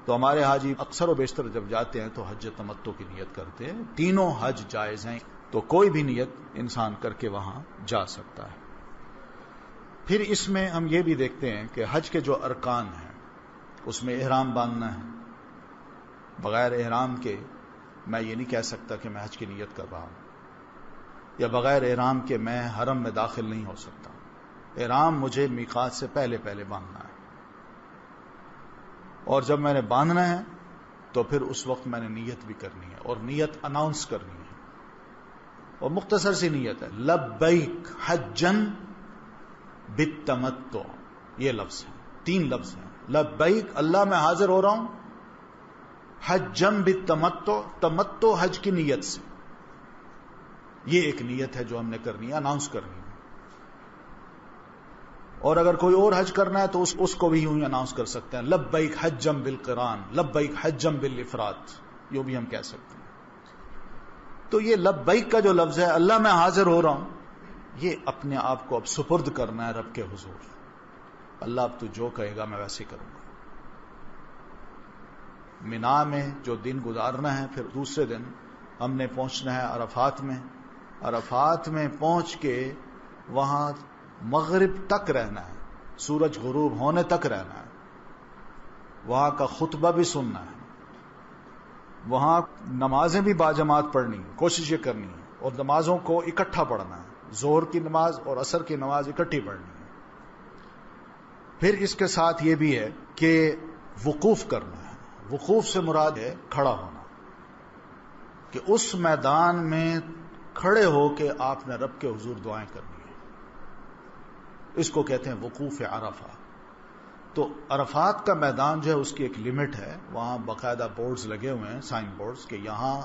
تو ہمارے حاجی اکثر و بیشتر جب جاتے ہیں تو حج تمتع کی نیت کرتے ہیں. تینوں حج جائز ہیں، تو کوئی بھی نیت انسان کر کے وہاں جا سکتا ہے. پھر اس میں ہم یہ بھی دیکھتے ہیں کہ حج کے جو ارکان ہیں اس میں احرام باندھنا ہے. بغیر احرام کے میں یہ نہیں کہہ سکتا کہ میں حج کی نیت کر رہا ہوں. یا بغیر احرام کے میں حرم میں داخل نہیں ہو سکتا. احرام مجھے میقات سے پہلے باندھنا ہے، اور جب میں نے باندھنا ہے تو پھر اس وقت میں نے نیت بھی کرنی ہے، اور نیت اناؤنس کرنی ہے، اور مختصر سی نیت ہے لبیک حجن بالتمتع. یہ لفظ ہے، 3 لفظ ہیں. لبیک اللہ میں حاضر ہو رہا ہوں، حجن بالتمتع تمتع حج کی نیت سے. یہ ایک نیت ہے جو ہم نے کرنی ہے، اناؤنس کرنی ہے. اور اگر کوئی اور حج کرنا ہے تو اس کو بھی یوں ہی اناؤنس کر سکتے ہیں لبیک حجم بالقران، لبیک حجم بالافراد، یوں بھی ہم کہہ سکتے ہیں. تو یہ لبیک کا جو لفظ ہے اللہ میں حاضر ہو رہا ہوں، یہ اپنے آپ کو اب سپرد کرنا ہے رب کے حضور. اللہ اب تو جو کہے گا میں ویسے کروں گا. مینا میں جو دن گزارنا ہے، پھر دوسرے دن ہم نے پہنچنا ہے عرفات میں. عرفات میں پہنچ کے وہاں مغرب تک رہنا ہے، سورج غروب ہونے تک رہنا ہے. وہاں کا خطبہ بھی سننا ہے، وہاں نمازیں بھی باجماعت پڑھنی ہے، کوشش یہ کرنی ہے، اور نمازوں کو اکٹھا پڑھنا ہے. ظہر کی نماز اور عصر کی نماز اکٹھی پڑھنی ہے. پھر اس کے ساتھ یہ بھی ہے کہ وقوف کرنا ہے. وقوف سے مراد ہے کھڑا ہونا، کہ اس میدان میں کھڑے ہو کے آپ نے رب کے حضور دعائیں کرنی ہے. اس کو کہتے ہیں وقوف عرفہ. تو عرفات کا میدان جو ہے اس کی ایک لمٹ ہے، وہاں باقاعدہ بورڈز لگے ہوئے ہیں، سائن بورڈز، کہ یہاں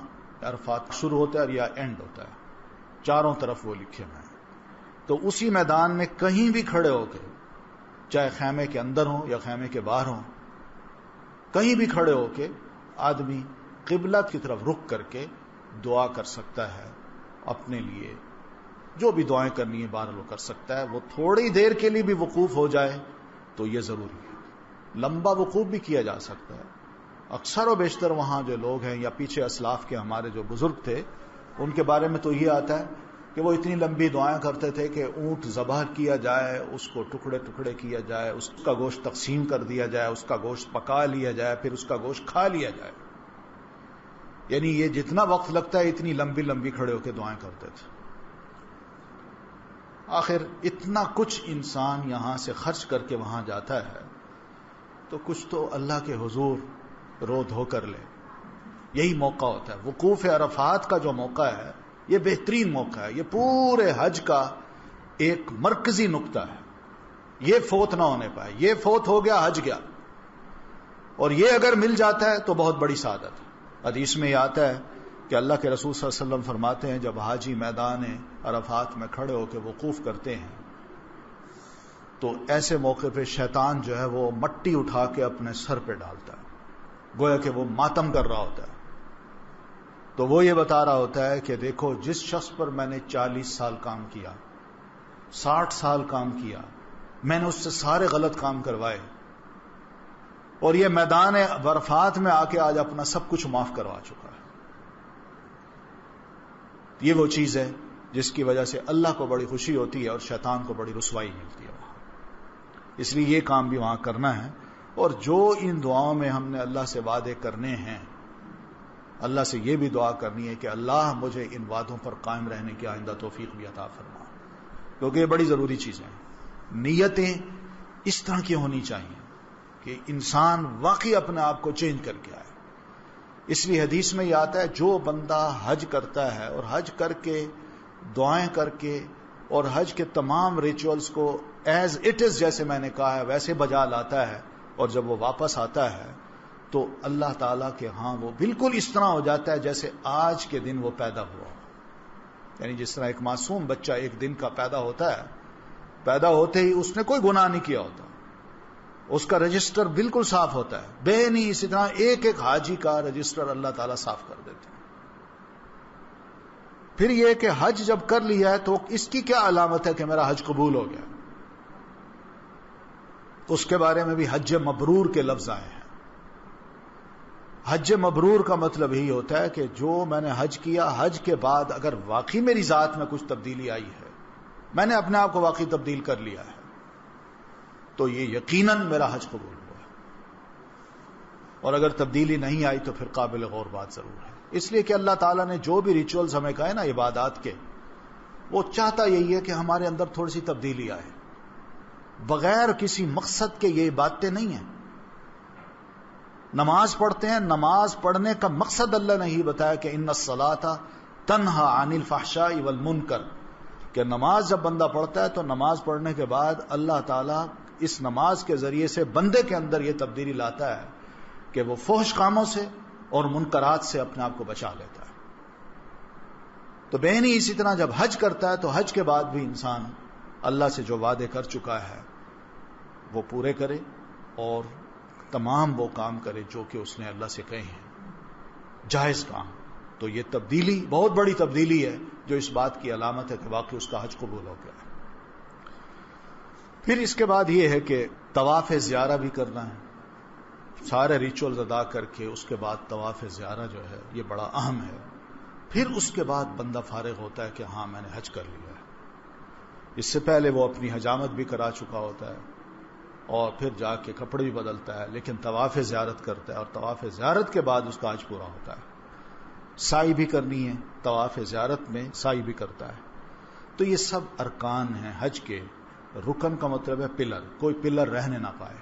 عرفات شروع ہوتا ہے اور یا اینڈ ہوتا ہے، چاروں طرف وہ لکھے ہوئے ہیں. تو اسی میدان میں کہیں بھی کھڑے ہو کے، چاہے خیمے کے اندر ہوں یا خیمے کے باہر ہوں، کہیں بھی کھڑے ہو کے آدمی قبلہ کی طرف رخ کر کے دعا کر سکتا ہے. اپنے لیے جو بھی دعائیں کرنی ہے بہرحال وہ کر سکتا ہے. وہ تھوڑی دیر کے لیے بھی وقوف ہو جائے تو یہ ضروری ہے. لمبا وقوف بھی کیا جا سکتا ہے. اکثر و بیشتر وہاں جو لوگ ہیں یا پیچھے اسلاف کے ہمارے جو بزرگ تھے، ان کے بارے میں تو یہ آتا ہے کہ وہ اتنی لمبی دعائیں کرتے تھے کہ اونٹ ذبح کیا جائے، اس کو ٹکڑے ٹکڑے کیا جائے، اس کا گوشت تقسیم کر دیا جائے، اس کا گوشت پکا لیا جائے، پھر اس کا گوشت کھا لیا جائے. یعنی یہ جتنا وقت لگتا ہے اتنی لمبی لمبی کھڑے ہو کے دعائیں کرتے تھے. آخر اتنا کچھ انسان یہاں سے خرچ کر کے وہاں جاتا ہے تو کچھ تو اللہ کے حضور رو دھو کر لے. یہی موقع ہوتا ہے. وقوف عرفات کا جو موقع ہے یہ بہترین موقع ہے. یہ پورے حج کا ایک مرکزی نقطہ ہے. یہ فوت نہ ہونے پائے. یہ فوت ہو گیا حج گیا، اور یہ اگر مل جاتا ہے تو بہت بڑی سعادت ہے. حدیث میں یہ آتا ہے کہ اللہ کے رسول صلی اللہ علیہ وسلم فرماتے ہیں جب حاجی میدان عرفات میں کھڑے ہو کے وقوف کرتے ہیں تو ایسے موقع پہ شیطان جو ہے وہ مٹی اٹھا کے اپنے سر پہ ڈالتا ہے، گویا کہ وہ ماتم کر رہا ہوتا ہے. تو وہ یہ بتا رہا ہوتا ہے کہ دیکھو جس شخص پر میں نے 40 سال کام کیا، 60 سال کام کیا، میں نے اس سے سارے غلط کام کروائے، اور یہ میدان عرفات میں آ کے آج اپنا سب کچھ معاف کروا چکا ہے. یہ وہ چیز ہے جس کی وجہ سے اللہ کو بڑی خوشی ہوتی ہے اور شیطان کو بڑی رسوائی ملتی ہے وہاں. اس لیے یہ کام بھی وہاں کرنا ہے. اور جو ان دعاؤں میں ہم نے اللہ سے وعدے کرنے ہیں، اللہ سے یہ بھی دعا کرنی ہے کہ اللہ مجھے ان وعدوں پر قائم رہنے کی آئندہ توفیق بھی عطا فرما، کیونکہ یہ بڑی ضروری چیزیں ہیں. نیتیں اس طرح کی ہونی چاہیے کہ انسان واقعی اپنے آپ کو چینج کر کے آئے. اس لیے حدیث میں یہ آتا ہے جو بندہ حج کرتا ہے اور حج کر کے دعائیں کر کے اور حج کے تمام ریچولز کو ایز اٹ از جیسے میں نے کہا ہے ویسے بجا لاتا ہے، اور جب وہ واپس آتا ہے تو اللہ تعالیٰ کے ہاں وہ بالکل اس طرح ہو جاتا ہے جیسے آج کے دن وہ پیدا ہوا. یعنی جس طرح ایک معصوم بچہ ایک دن کا پیدا ہوتا ہے، پیدا ہوتے ہی اس نے کوئی گناہ نہیں کیا ہوتا، اس کا رجسٹر بالکل صاف ہوتا ہے. بے نہیں اسی طرح ایک ایک حاجی کا رجسٹر اللہ تعالیٰ صاف کر دیتے ہیں. پھر یہ کہ حج جب کر لیا ہے تو اس کی کیا علامت ہے کہ میرا حج قبول ہو گیا؟ اس کے بارے میں بھی حج مبرور کے لفظ آئے ہیں. حج مبرور کا مطلب یہی ہوتا ہے کہ جو میں نے حج کیا، حج کے بعد اگر واقعی میری ذات میں کچھ تبدیلی آئی ہے، میں نے اپنے آپ کو واقعی تبدیل کر لیا ہے، تو یہ یقیناً میرا حج قبول ہوا. اور اگر تبدیلی نہیں آئی تو پھر قابل غور بات ضرور ہے. اس لیے کہ اللہ تعالیٰ نے جو بھی ریچولز ہمیں کہے نا عبادات کے، وہ چاہتا یہی ہے کہ ہمارے اندر تھوڑی سی تبدیلی آئے، بغیر کسی مقصد کے یہ باتیں نہیں ہیں. نماز پڑھتے ہیں، نماز پڑھنے کا مقصد اللہ نے ہی بتایا کہ ان الصلاۃ تنہا عن الفحشاء والمنکر، کہ نماز جب بندہ پڑھتا ہے تو نماز پڑھنے کے بعد اللہ تعالیٰ اس نماز کے ذریعے سے بندے کے اندر یہ تبدیلی لاتا ہے کہ وہ فحش کاموں سے اور منکرات سے اپنے آپ کو بچا لیتا ہے. تو بہنی اسی طرح جب حج کرتا ہے تو حج کے بعد بھی انسان اللہ سے جو وعدے کر چکا ہے وہ پورے کرے اور تمام وہ کام کرے جو کہ اس نے اللہ سے کہے ہیں، جائز کام. تو یہ تبدیلی بہت بڑی تبدیلی ہے جو اس بات کی علامت ہے کہ واقعی اس کا حج قبول ہو گیا ہے. پھر اس کے بعد یہ ہے کہ طواف زیارہ بھی کرنا ہے، سارے ریچولز ادا کر کے اس کے بعد طواف زیارہ جو ہے یہ بڑا اہم ہے. پھر اس کے بعد بندہ فارغ ہوتا ہے کہ ہاں میں نے حج کر لیا ہے. اس سے پہلے وہ اپنی حجامت بھی کرا چکا ہوتا ہے اور پھر جا کے کپڑے بھی بدلتا ہے، لیکن طواف زیارت کرتا ہے اور طواف زیارت کے بعد اس کا حج پورا ہوتا ہے. سعی بھی کرنی ہے، طواف زیارت میں سعی بھی کرتا ہے. تو یہ سب ارکان ہیں حج کے. رکن کا مطلب ہے پلر، کوئی پلر رہنے نہ پائے.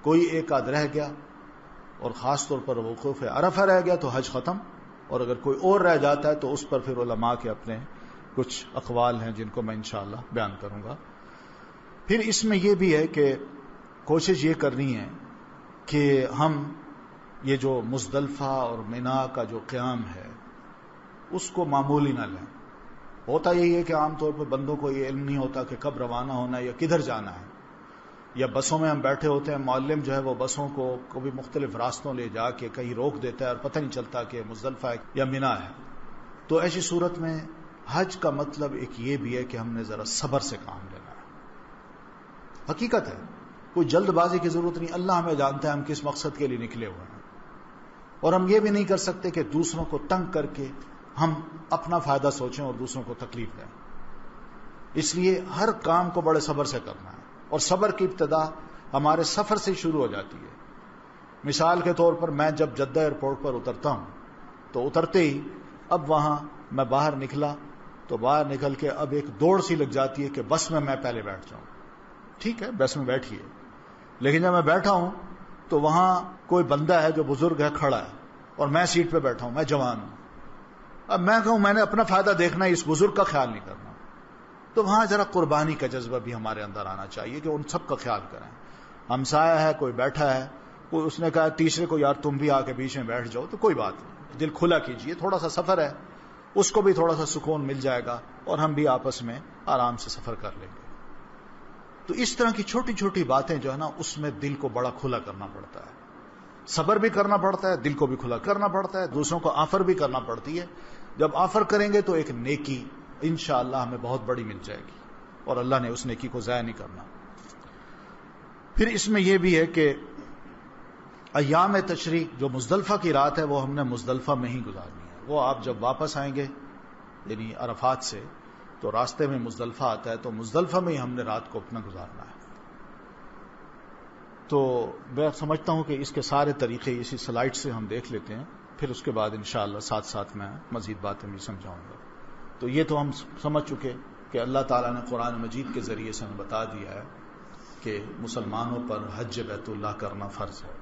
کوئی ایک آدھ رہ گیا اور خاص طور پر وقوف عرفہ رہ گیا تو حج ختم، اور اگر کوئی اور رہ جاتا ہے تو اس پر پھر علماء کے اپنے کچھ اقوال ہیں جن کو میں انشاءاللہ بیان کروں گا. پھر اس میں یہ بھی ہے کہ کوشش یہ کرنی ہے کہ ہم یہ جو مزدلفہ اور منا کا جو قیام ہے اس کو معمولی نہ لیں. ہوتا یہی ہے کہ عام طور پر بندوں کو یہ علم نہیں ہوتا کہ کب روانہ ہونا ہے یا کدھر جانا ہے، یا بسوں میں ہم بیٹھے ہوتے ہیں، معلم جو ہے وہ بسوں کو کبھی مختلف راستوں لے جا کے کہیں روک دیتا ہے اور پتہ نہیں چلتا کہ مزدلفہ یا منا ہے. تو ایسی صورت میں حج کا مطلب ایک یہ بھی ہے کہ ہم نے ذرا صبر سے کام لینا ہے. حقیقت ہے کوئی جلد بازی کی ضرورت نہیں. اللہ ہمیں جانتا ہے ہم کس مقصد کے لیے نکلے ہوئے ہیں، اور ہم یہ بھی نہیں کر سکتے کہ دوسروں کو تنگ کر کے ہم اپنا فائدہ سوچیں اور دوسروں کو تکلیف دیں. اس لیے ہر کام کو بڑے صبر سے کرنا ہے، اور صبر کی ابتدا ہمارے سفر سے شروع ہو جاتی ہے. مثال کے طور پر میں جب جدہ ایئرپورٹ پر اترتا ہوں تو اترتے ہی اب وہاں میں باہر نکلا تو باہر نکل کے اب ایک دوڑ سی لگ جاتی ہے کہ بس میں پہلے بیٹھ جاؤں. ٹھیک ہے بس میں بیٹھیے، لیکن جب میں بیٹھا ہوں تو وہاں کوئی بندہ ہے جو بزرگ ہے کھڑا ہے اور میں سیٹ پہ بیٹھا ہوں، میں جوان ہوں. اب میں کہوں میں نے اپنا فائدہ دیکھنا ہے، اس بزرگ کا خیال نہیں کرنا. تو وہاں ذرا قربانی کا جذبہ بھی ہمارے اندر آنا چاہیے کہ ان سب کا خیال کریں. ہمسایہ ہے، کوئی بیٹھا ہے، کوئی اس نے کہا تیسرے کو یار تم بھی آ کے بیچ میں بیٹھ جاؤ، تو کوئی بات نہیں، دل کھلا کیجئے. تھوڑا سا سفر ہے، اس کو بھی تھوڑا سا سکون مل جائے گا اور ہم بھی آپس میں آرام سے سفر کر لیں گے. تو اس طرح کی چھوٹی چھوٹی باتیں جو ہے نا اس میں دل کو بڑا کھلا کرنا پڑتا ہے. صبر بھی کرنا پڑتا ہے، دل کو بھی کھلا کرنا پڑتا ہے، دوسروں کو آفر بھی کرنا پڑتی ہے. جب آفر کریں گے تو ایک نیکی انشاءاللہ ہمیں بہت بڑی مل جائے گی، اور اللہ نے اس نیکی کو ضائع نہیں کرنا. پھر اس میں یہ بھی ہے کہ ایام تشریق جو مزدلفہ کی رات ہے وہ ہم نے مزدلفہ میں ہی گزارنی ہے. وہ آپ جب واپس آئیں گے یعنی عرفات سے تو راستے میں مزدلفہ آتا ہے، تو مزدلفہ میں ہی ہم نے رات کو اپنا گزارنا ہے. تو میں سمجھتا ہوں کہ اس کے سارے طریقے اسی سلائیڈ سے ہم دیکھ لیتے ہیں، پھر اس کے بعد انشاءاللہ ساتھ ساتھ میں مزید باتیں بھی سمجھاؤں گا. تو یہ تو ہم سمجھ چکے کہ اللہ تعالیٰ نے قرآن مجید کے ذریعے سے ہمیں بتا دیا ہے کہ مسلمانوں پر حج بیت اللہ کرنا فرض ہے.